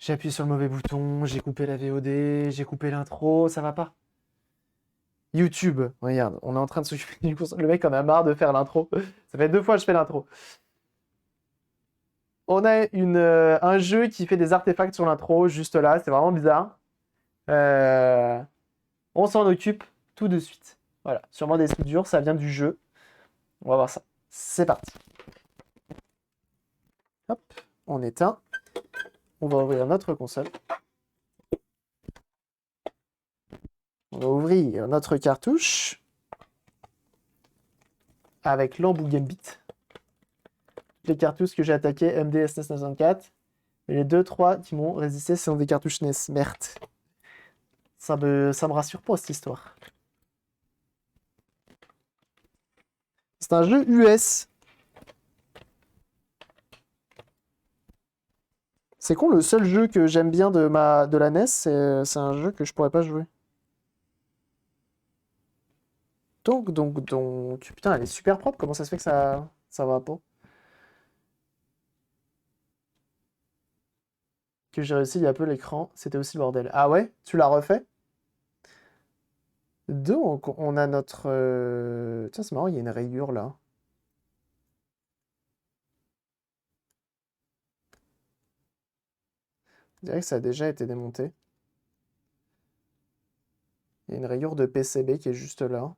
J'ai appuyé sur le mauvais bouton, j'ai coupé la VOD, j'ai coupé l'intro, ça va pas. YouTube, regarde, on est en train de s'occuper du cours. Le mec en a marre de faire l'intro. Ça fait 2 fois que je fais l'intro. On a un jeu qui fait des artefacts sur l'intro, juste là, c'est vraiment bizarre. Euh, on s'en occupe tout de suite. Voilà, sûrement des soudures, ça vient du jeu. On va voir ça. C'est parti. Hop, on éteint. On va ouvrir notre console. On va ouvrir notre cartouche avec l'embout Gambit. Les cartouches que j'ai attaquées MD SNES 904. Mais les 2-3 qui m'ont résisté, ce sont des cartouches NES. Merde. Ça me rassure pas cette histoire. C'est un jeu US. C'est con, le seul jeu que j'aime bien de la NES, c'est un jeu que je pourrais pas jouer. Donc. Putain, elle est super propre. Comment ça se fait que ça va pas? Que j'ai réussi il y a peu l'écran, c'était aussi le bordel. Ah ouais? Tu l'as refait? Donc, on a notre... Tiens, c'est marrant, il y a une rayure là. Je dirais que ça a déjà été démonté. Il y a une rayure de PCB qui est juste là.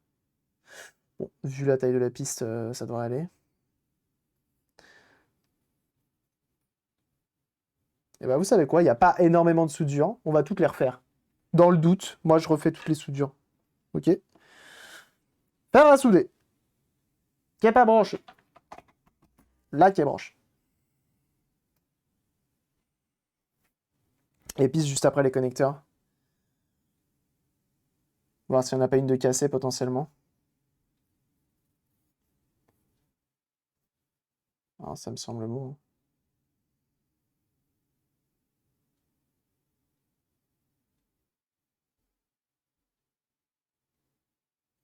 Bon, vu la taille de la piste, ça devrait aller. Et bah vous savez quoi, il n'y a pas énormément de soudure. On va toutes les refaire. Dans le doute, moi je refais toutes les soudures. Ok? Faire à souder. Qui est pas branché. Là qui est branché. Et piste juste après les connecteurs. Voir s'il n'y en a pas une de cassée potentiellement. Alors, ça me semble bon.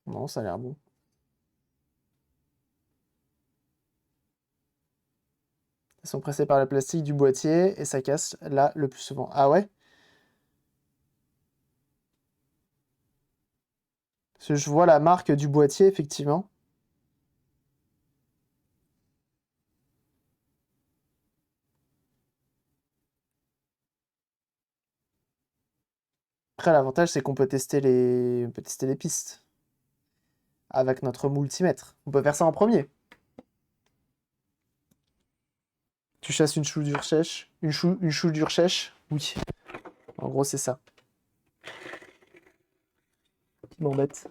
Non, ça a l'air bon. Ils sont pressés par le plastique du boîtier et ça casse là le plus souvent. Ah ouais? Parce que je vois la marque du boîtier, effectivement. Après, l'avantage, c'est on peut tester les pistes avec notre multimètre. On peut faire ça en premier. Tu chasses une soudure sèche. Une soudure sèche? Oui. En gros, c'est ça qui m'embête.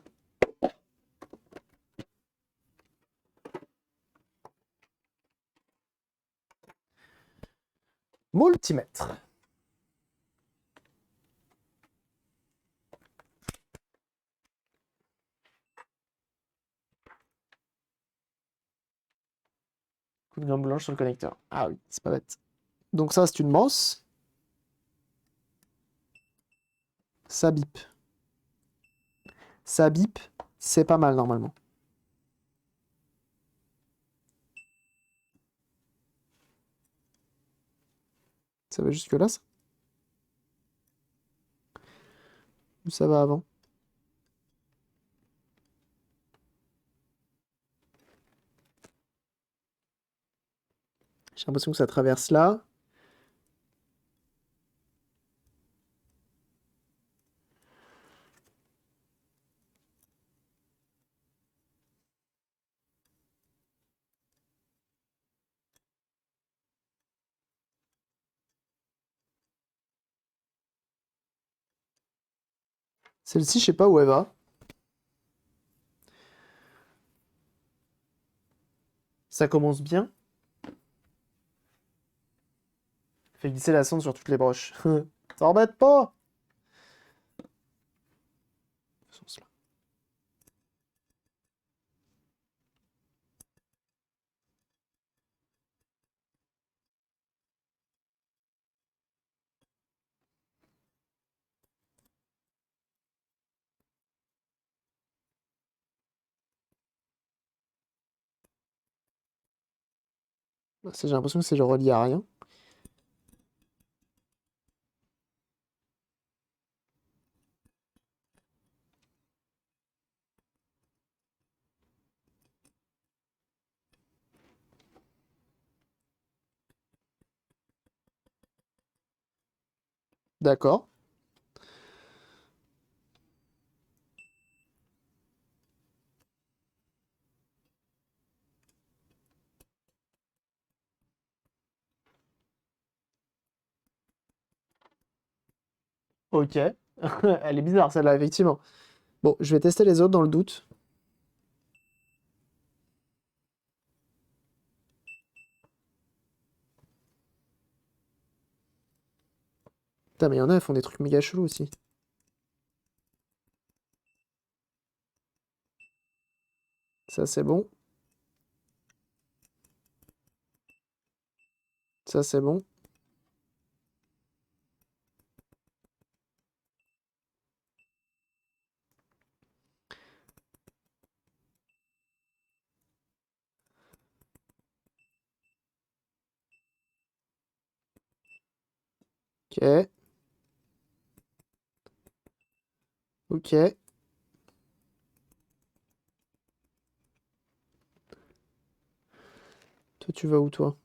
Multimètre. Coup de gomme blanche sur le connecteur. Ah oui, c'est pas bête. Donc ça, c'est une brosse. Ça bip. Ça bip, c'est pas mal normalement. Ça va jusque là, ça? Ou ça va avant? J'ai l'impression que ça traverse là. Celle-ci, je sais pas où elle va. Ça commence bien. Fait glisser la sonde sur toutes les broches. T'embête pas! Faisons cela. J'ai l'impression que c'est relié à rien. D'accord. Ok. Elle est bizarre, celle-là, effectivement. Bon, je vais tester les autres dans le doute. Putain, mais il y en a, elles font des trucs méga chelous aussi. Ça, c'est bon. Ça, c'est bon. Ok. Ok. Toi, tu vas où, toi?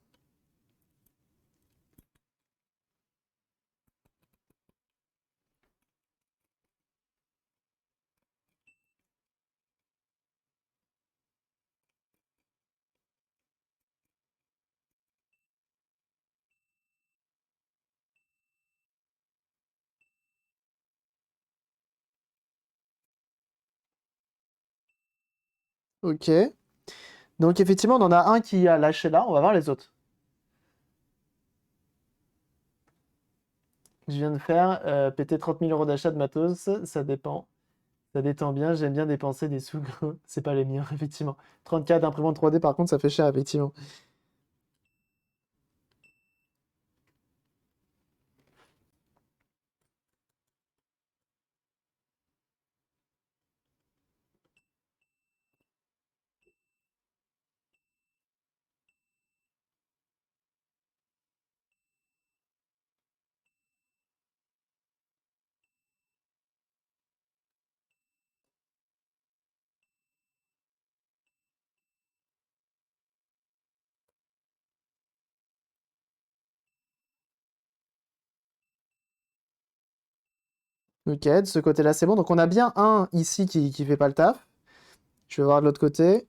Ok. Donc, effectivement, on en a un qui a lâché là. On va voir les autres. Je viens de faire péter 30 000 euros d'achat de matos. Ça dépend. Ça détend bien. J'aime bien dépenser des sous. C'est pas les miens, effectivement. 34 d'imprimantes 3D, par contre, ça fait cher, effectivement. Ok, de ce côté-là, c'est bon. Donc, on a bien un ici qui fait pas le taf. Je vais voir de l'autre côté.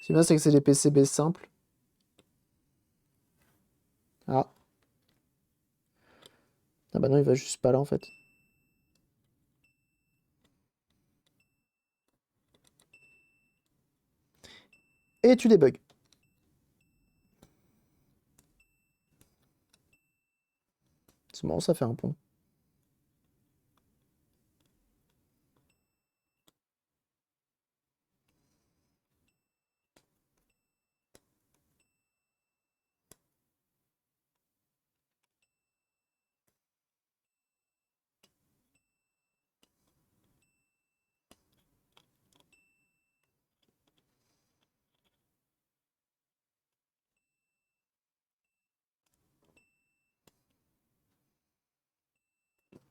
Ce qui est bien, c'est que c'est des PCB simples. Ah. Ah bah non, il va juste pas là, en fait. Et tu débugs. C'est bon, ça fait un pont.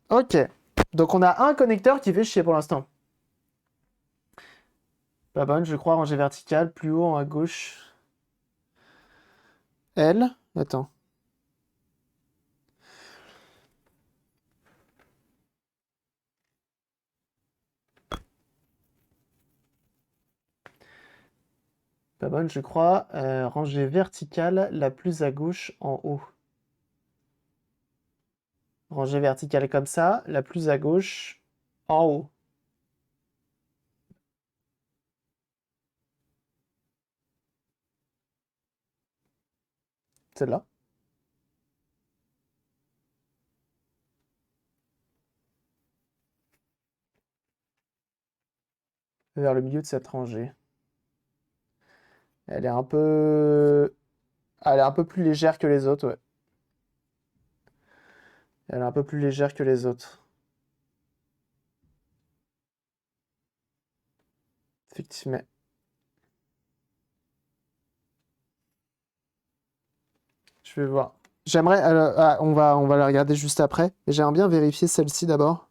Ok. Donc, on a un connecteur qui fait chier pour l'instant. Pas bonne, je crois, rangée verticale, plus haut en à gauche. L. Attends. Pas bonne, je crois. Rangée verticale, la plus à gauche en haut. Rangée verticale comme ça, la plus à gauche en haut. Celle-là. Vers le milieu de cette rangée. Elle est un peu... Elle est un peu plus légère que les autres, ouais. Elle est un peu plus légère que les autres. Effectivement. Je vais voir. J'aimerais... on va la regarder juste après. Mais j'aimerais bien vérifier celle-ci d'abord.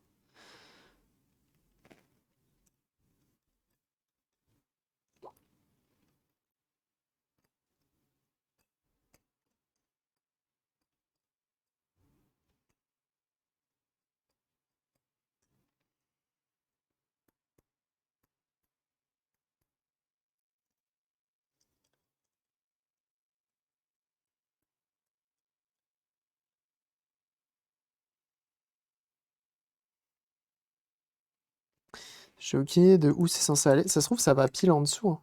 J'ai aucune idée de où c'est censé aller. Ça se trouve, ça va pile en dessous, hein.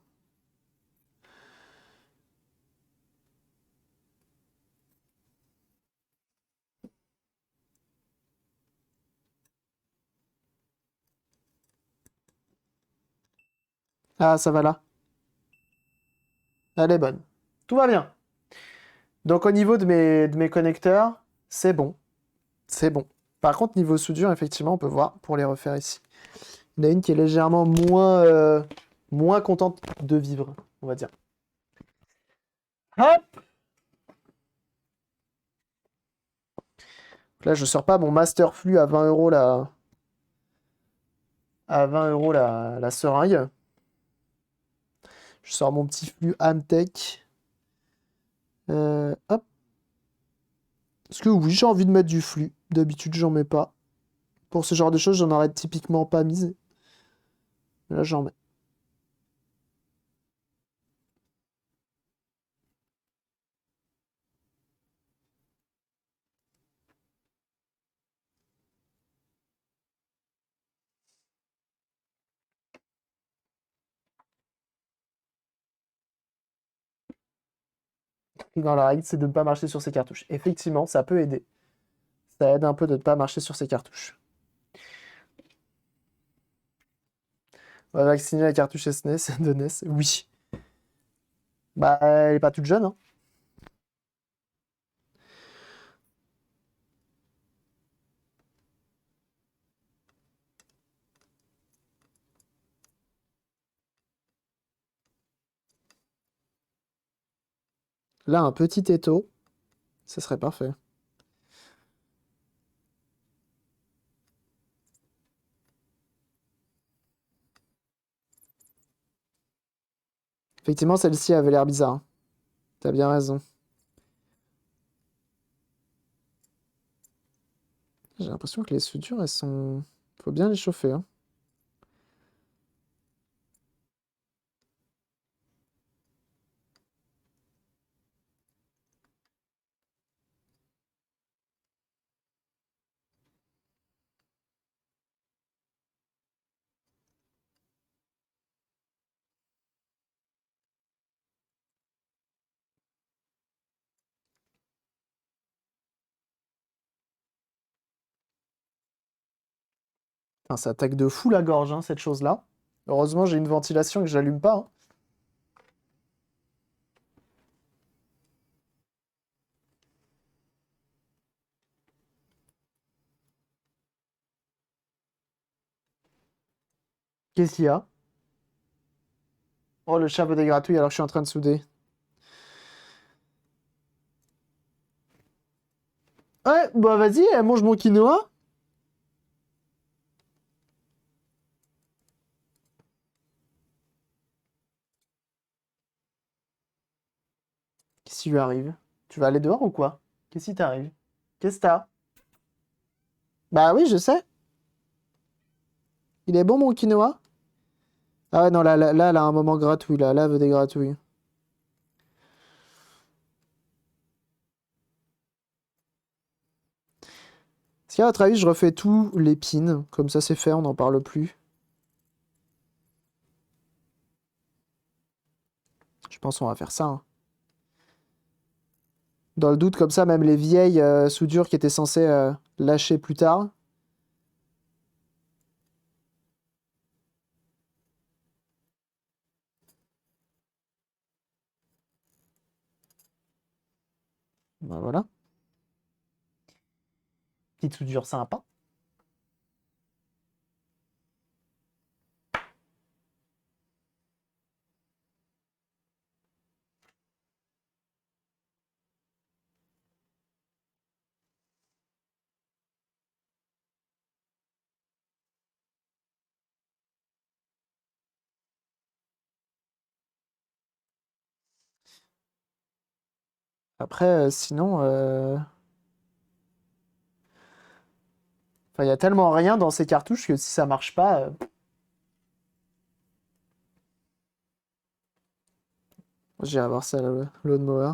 Ah, ça va là. Elle est bonne. Tout va bien. Donc au niveau de mes connecteurs, c'est bon. C'est bon. Par contre, niveau soudure, effectivement, on peut voir pour les refaire ici. Il y en a une qui est légèrement moins contente de vivre, on va dire. Hop! Là, je sors pas mon master flux à 20 euros la seringue. Je sors mon petit flux Amtech. Hop. Parce que oui, j'ai envie de mettre du flux. D'habitude, j'en mets pas. Pour ce genre de choses, j'en aurais typiquement pas mise. Mais là, j'en mets. Et dans la règle, c'est de ne pas marcher sur ces cartouches. Effectivement, ça peut aider. Ça aide un peu de ne pas marcher sur ces cartouches. On va vacciner la cartouche SNES de NES. Oui. Bah, elle est pas toute jeune, hein. Là, un petit étau, ce serait parfait. Effectivement, celle-ci avait l'air bizarre, hein. T'as bien raison. J'ai l'impression que les soudures, elles sont... Faut bien les chauffer, hein. Putain, ça attaque de fou la gorge, hein, cette chose-là. Heureusement, j'ai une ventilation que j'allume pas, hein. Qu'est-ce qu'il y a? Oh, le chat veut des gratouilles alors que je suis en train de souder. Ouais, bah vas-y, elle mange mon quinoa. Qu'est-ce qui lui arrive? Tu vas aller dehors ou quoi? Qu'est-ce qui t'arrive? Qu'est-ce que t'as? Bah oui, je sais. Il est bon mon quinoa? Ah ouais, non, là, elle a un moment gratouille, là. Là, elle veut des gratouilles. Si à votre avis, je refais tous les pins, comme ça c'est fait, on n'en parle plus. Je pense qu'on va faire ça, hein. Dans le doute, comme ça, même les vieilles soudures qui étaient censées lâcher plus tard. Bah voilà. Petite soudure sympa. Après, sinon, enfin, il y a tellement rien dans ces cartouches que si ça marche pas, j'irai voir ça, le lawnmower.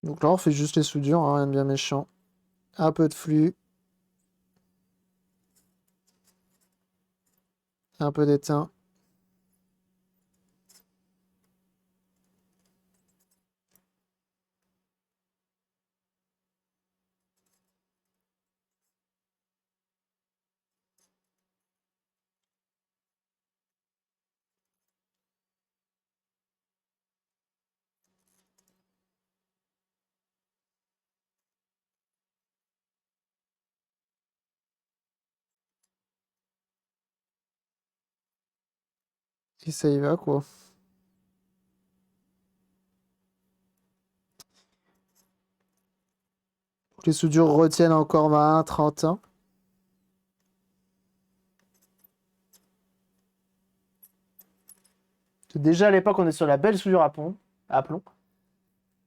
Donc là, on fait juste les soudures, hein, rien de bien méchant. Un peu de flux, un peu d'étain. Et ça y va, quoi. Faut que les soudures retiennent encore 20, 30 ans. Déjà, à l'époque, on est sur la belle soudure à plomb.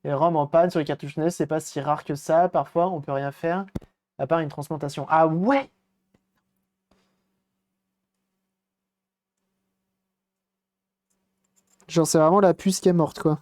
Les ROM en panne sur les cartouches NES, c'est pas si rare que ça. Parfois, on peut rien faire, à part une transplantation. Ah ouais! Genre, c'est vraiment la puce qui est morte, quoi.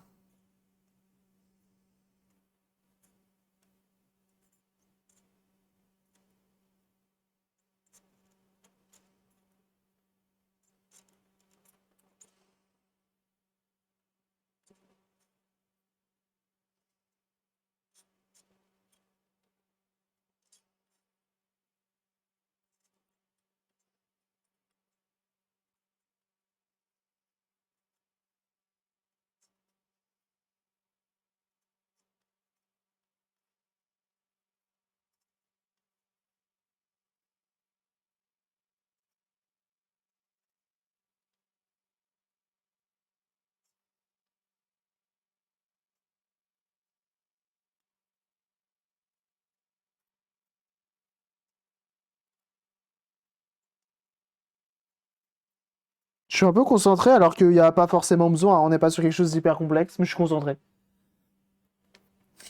Je suis un peu concentré alors qu'il n'y a pas forcément besoin, hein. On n'est pas sur quelque chose d'hyper complexe, mais je suis concentré.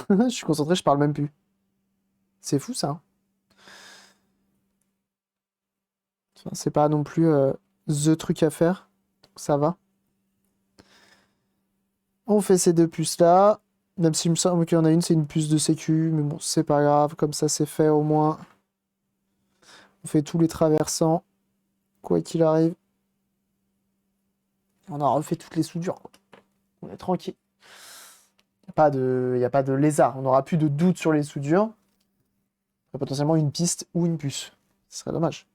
Je suis concentré, je parle même plus. C'est fou ça, hein. Enfin, c'est pas non plus the truc à faire. Donc ça va. On fait ces deux puces là. Même s'il me semble qu'il y en a une, c'est une puce de sécu. Mais bon, c'est pas grave. Comme ça, c'est fait au moins. On fait tous les traversants. Quoi qu'il arrive. On a refait toutes les soudures, quoi. On est tranquille. Y a pas de lézard. On n'aura plus de doute sur les soudures. Il y a potentiellement une piste ou une puce. Ce serait dommage.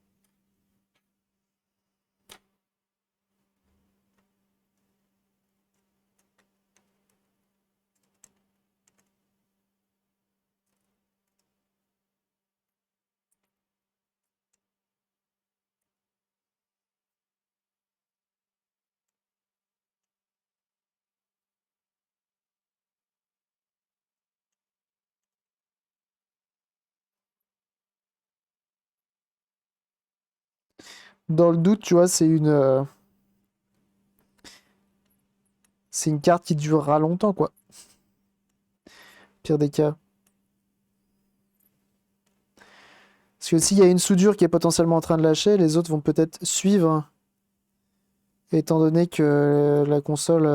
Dans le doute, tu vois, c'est une carte qui durera longtemps, quoi. Pire des cas. Parce que s'il y a une soudure qui est potentiellement en train de lâcher, les autres vont peut-être suivre, étant donné que la console,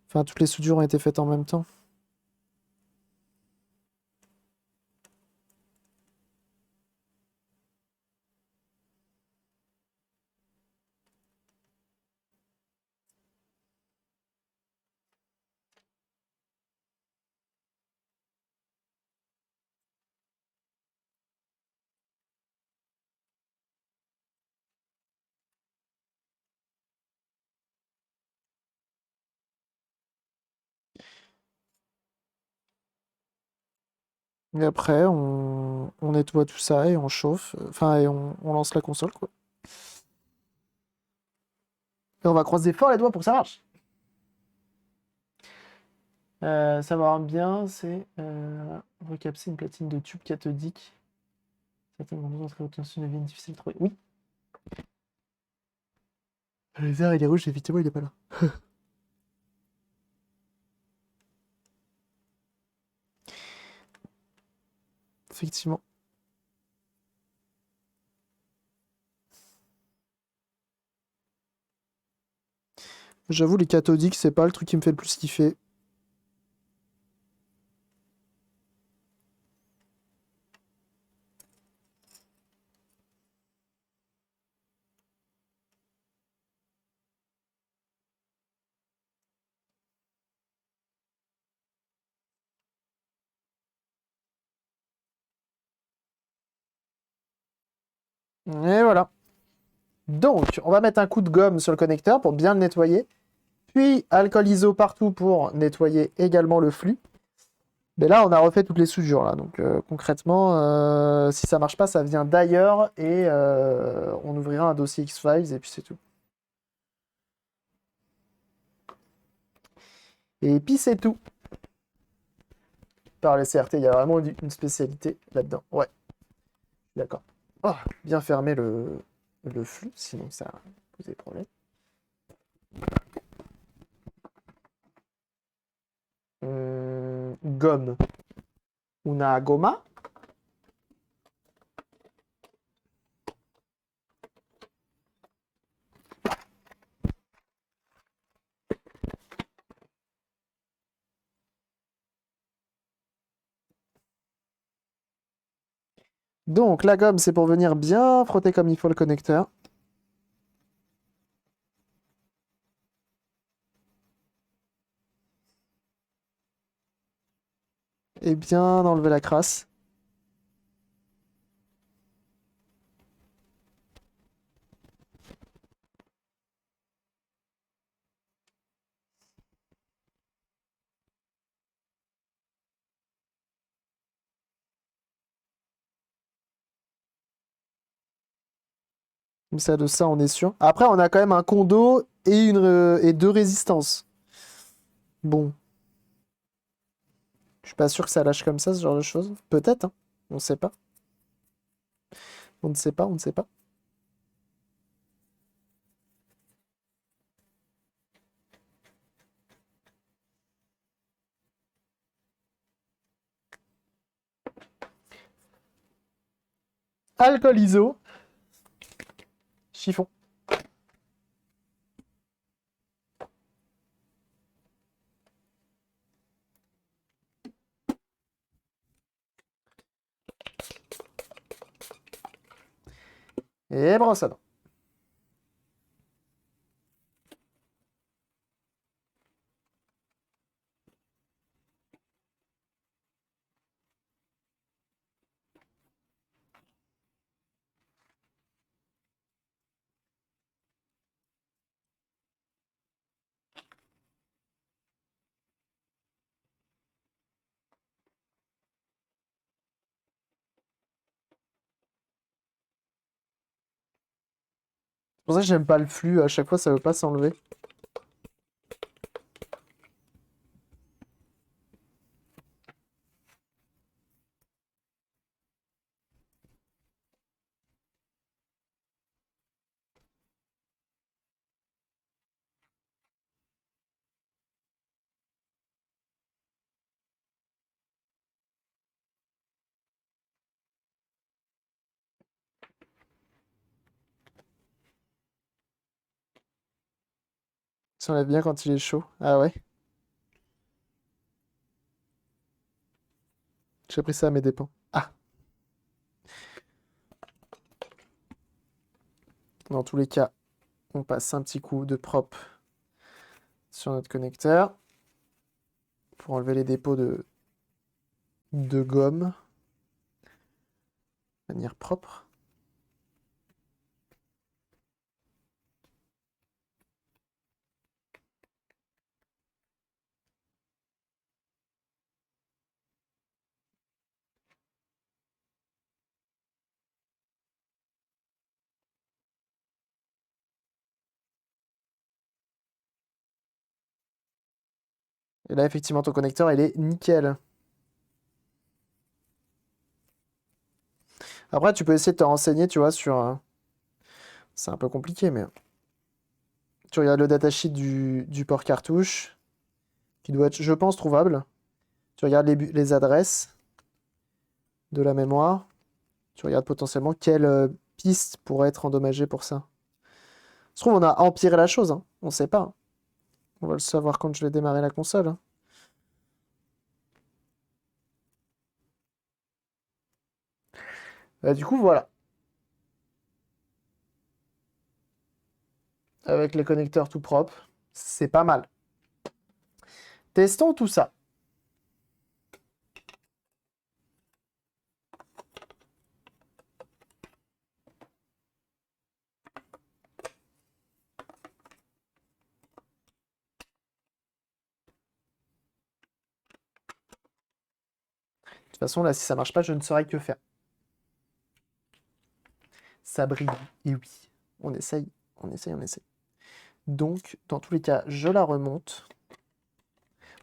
enfin toutes les soudures ont été faites en même temps. Et après, on nettoie tout ça et on chauffe, enfin et on lance la console, quoi. Et on va croiser fort les doigts pour que ça marche. Savoir bien, c'est recapser une platine de tube cathodique. Certaines grandes très haute tension deviennent difficiles à trouver. Oui. Le vert, il est rouge, effectivement, il est pas là. Effectivement. J'avoue, les cathodiques, c'est pas le truc qui me fait le plus kiffer. Et voilà. Donc, on va mettre un coup de gomme sur le connecteur pour bien le nettoyer. Puis, alcool iso partout pour nettoyer également le flux. Mais là, on a refait toutes les soudures. Là. Donc, concrètement, si ça marche pas, ça vient d'ailleurs. Et on ouvrira un dossier X-Files et puis c'est tout. Et puis c'est tout. Par les CRT, il y a vraiment une spécialité là-dedans. Ouais, d'accord. Oh, bien fermer le flux, sinon ça pose des problèmes. Gomme. Una goma. Donc la gomme, c'est pour venir bien frotter comme il faut le connecteur. Et bien enlever la crasse. Comme ça, de ça, on est sûr. Après, on a quand même un condo et deux résistances. Bon, je suis pas sûr que ça lâche comme ça, ce genre de choses. Peut-être, hein. On ne sait pas. On ne sait pas, on ne sait pas. Alcool iso. Chiffon. Et brosse à dents. C'est pour ça que j'aime pas le flux. À chaque fois, ça veut pas s'enlever. Ça enlève bien quand il est chaud. Ah ouais. J'ai pris ça à mes dépens. Ah, dans tous les cas, on passe un petit coup de propre sur notre connecteur pour enlever les dépôts de gomme de manière propre. Et là, effectivement, ton connecteur, il est nickel. Après, tu peux essayer de te renseigner, tu vois, sur... C'est un peu compliqué, mais... Tu regardes le datasheet du port cartouche, qui doit être, je pense, trouvable. Tu regardes les adresses de la mémoire. Tu regardes potentiellement quelle piste pourrait être endommagée pour ça. Se trouve, on a empiré la chose, hein. On sait pas, hein. On va le savoir quand je vais démarrer la console, hein. Du coup, voilà. Avec les connecteurs tout propres, c'est pas mal. Testons tout ça. De toute façon, là, si ça marche pas, je ne saurais que faire. Ça brille. Et oui, on essaye, on essaye, on essaye. Donc, dans tous les cas, je la remonte.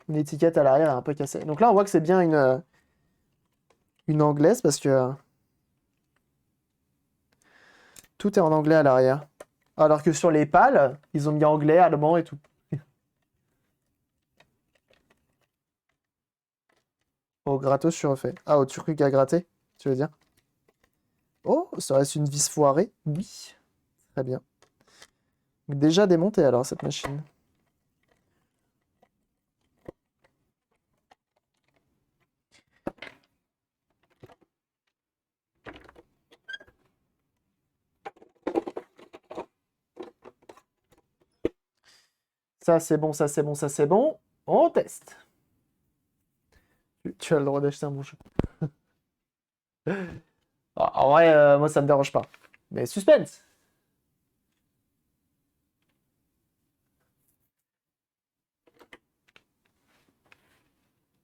Une étiquette à l'arrière est un peu cassée. Donc là, on voit que c'est bien une anglaise parce que tout est en anglais à l'arrière. Alors que sur les pales, ils ont mis anglais, allemand et tout. Au gratos, je suis refait. Ah, au truc à gratter, tu veux dire? Oh, serait-ce une vis foirée? Oui. Très bien. Déjà démontée alors, cette machine. Ça, c'est bon, ça, c'est bon, ça, c'est bon. On teste. Tu as le droit d'acheter un bon jeu. Ah, en vrai, moi, ça me dérange pas. Mais suspense!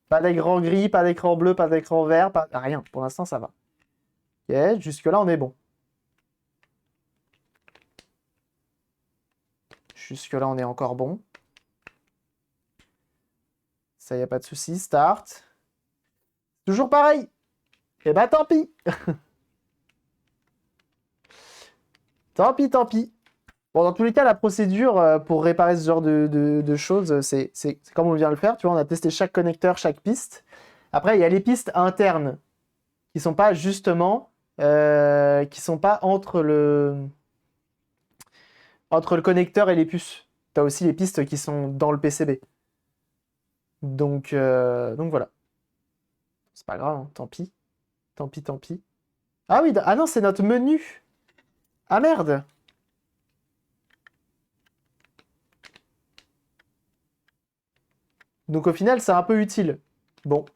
Pas d'écran gris, pas d'écran bleu, pas d'écran vert, pas... rien. Pour l'instant, ça va. Ok, jusque-là, on est bon. Jusque-là, on est encore bon. Ça, y a pas de souci. Start. Toujours pareil. Eh bah, tant pis. Tant pis, tant pis. Bon, dans tous les cas, la procédure pour réparer ce genre de choses, c'est comme on vient de le faire. Tu vois, on a testé chaque connecteur, chaque piste. Après, il y a les pistes internes qui sont pas justement, qui sont pas entre le connecteur et les puces. Tu as aussi les pistes qui sont dans le PCB. Donc voilà. C'est pas grave, hein. Tant pis. Tant pis, tant pis. Ah oui, ah non, c'est notre menu. Ah merde. Donc au final, c'est un peu utile. Bon.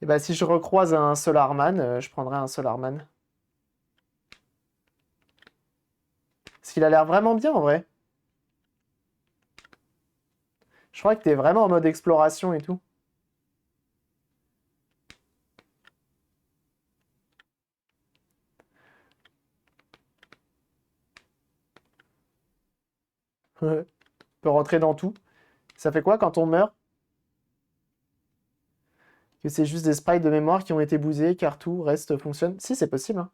Et bah si je recroise un Solarman, je prendrai un Solarman. Parce qu'il a l'air vraiment bien en vrai. Je crois que t'es vraiment en mode exploration et tout. On peut rentrer dans tout. Ça fait quoi quand on meurt? Que c'est juste des sprites de mémoire qui ont été bousés car tout reste fonctionne. Si, c'est possible, hein.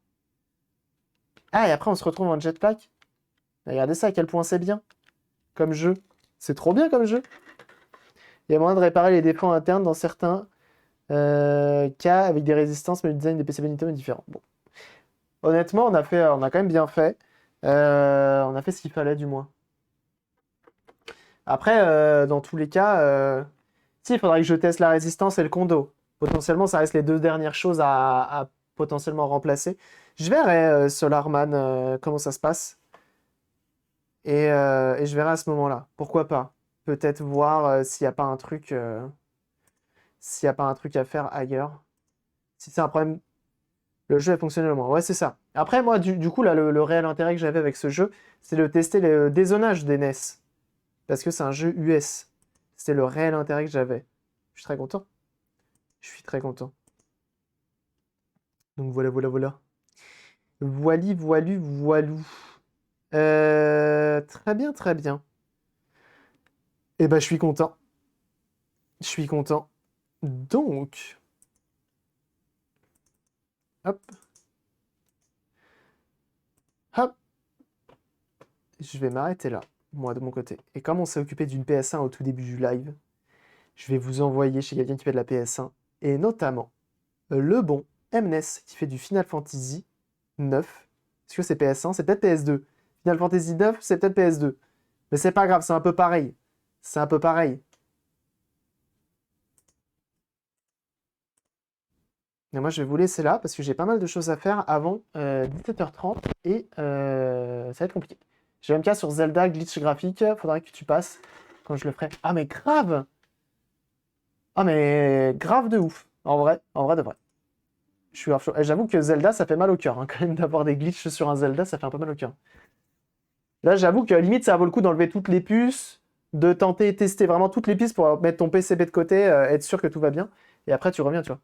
Ah, et après on se retrouve en jetpack. Regardez ça, à quel point c'est bien. Comme jeu. C'est trop bien comme jeu. Il y a moyen de réparer les défauts internes dans certains cas avec des résistances, mais le design des PCB Nintendo est différent. Bon. Honnêtement, on a quand même bien fait. On a fait ce qu'il fallait, du moins. Après, dans tous les cas, si, il faudrait que je teste la résistance et le condo. Potentiellement, ça reste les deux dernières choses à potentiellement remplacer. Je verrai, Solarman, comment ça se passe. Et je verrai à ce moment-là. Pourquoi pas? Peut-être voir s'il n'y a pas un truc, s'il y a pas un truc à faire ailleurs. Si c'est un problème, le jeu est fonctionnel au moins. Ouais, c'est ça. Après, moi, du coup, là, le réel intérêt que j'avais avec ce jeu, c'est de tester le dézonage des NES. Parce que c'est un jeu US. C'était le réel intérêt que j'avais. Je suis très content. Je suis très content. Donc voilà, voilà, voilà. Voili, voilu, voilou. Très bien, très bien. Eh ben, je suis content. Je suis content. Donc, hop, hop. Je vais m'arrêter là, moi, de mon côté. Et comme on s'est occupé d'une PS1 au tout début du live, je vais vous envoyer chez quelqu'un qui fait de la PS1. Et notamment, le bon Mnes qui fait du Final Fantasy 9. Est-ce que c'est PS1? C'est peut-être PS2. Final Fantasy 9, c'est peut-être PS2. Mais c'est pas grave, c'est un peu pareil. C'est un peu pareil. Et moi, je vais vous laisser là parce que j'ai pas mal de choses à faire avant 17h30 et ça va être compliqué. J'ai MK sur Zelda, glitch graphique. Faudra que tu passes quand je le ferai. Ah, mais grave! Ah, mais grave de ouf. En vrai de vrai. Je suis grave chaud. Et j'avoue que Zelda, ça fait mal au cœur. Hein, quand même, d'avoir des glitches sur un Zelda, ça fait un peu mal au cœur. Là, j'avoue que limite, ça vaut le coup d'enlever toutes les puces, de tenter, tester vraiment toutes les pistes pour mettre ton PCB de côté, être sûr que tout va bien. Et après, tu reviens, tu vois.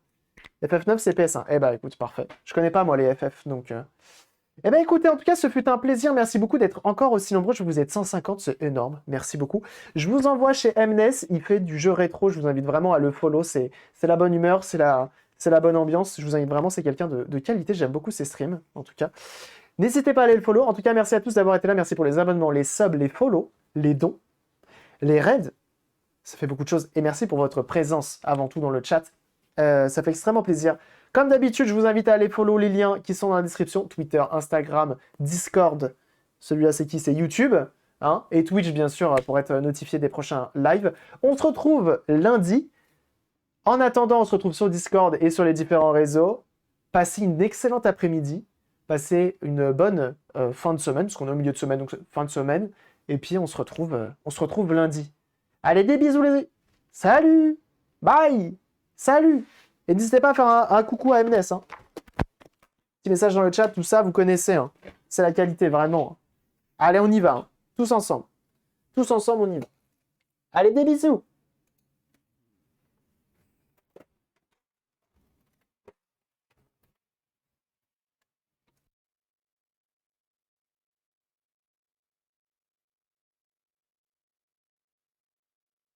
FF9, c'est PS1. Eh bah, écoute, parfait. Je connais pas, moi, les FF, donc... Eh ben écoutez, en tout cas, ce fut un plaisir. Merci beaucoup d'être encore aussi nombreux. Je vous êtes 150, c'est énorme. Merci beaucoup. Je vous envoie chez Mnes. Il fait du jeu rétro. Je vous invite vraiment à le follow. C'est la bonne humeur, c'est la bonne ambiance. Je vous invite vraiment. C'est quelqu'un de qualité. J'aime beaucoup ses streams, en tout cas. N'hésitez pas à aller le follow. En tout cas, merci à tous d'avoir été là. Merci pour les abonnements, les subs, les follow, les dons, les raids. Ça fait beaucoup de choses. Et merci pour votre présence avant tout dans le chat. Ça fait extrêmement plaisir. Comme d'habitude, je vous invite à aller follow les liens qui sont dans la description. Twitter, Instagram, Discord. Celui-là, c'est qui? C'est YouTube. Hein, et Twitch, bien sûr, pour être notifié des prochains lives. On se retrouve lundi. En attendant, on se retrouve sur Discord et sur les différents réseaux. Passez une excellente après-midi. Passez une bonne fin de semaine, parce qu'on est au milieu de semaine, donc fin de semaine. Et puis, on se retrouve lundi. Allez, des bisous les... Salut! Bye! Salut! Et n'hésitez pas à faire un coucou à MNES. Hein. Petit message dans le chat, tout ça, vous connaissez. Hein. C'est la qualité, vraiment. Allez, on y va. Hein. Tous ensemble. Tous ensemble, on y va. Allez, des bisous!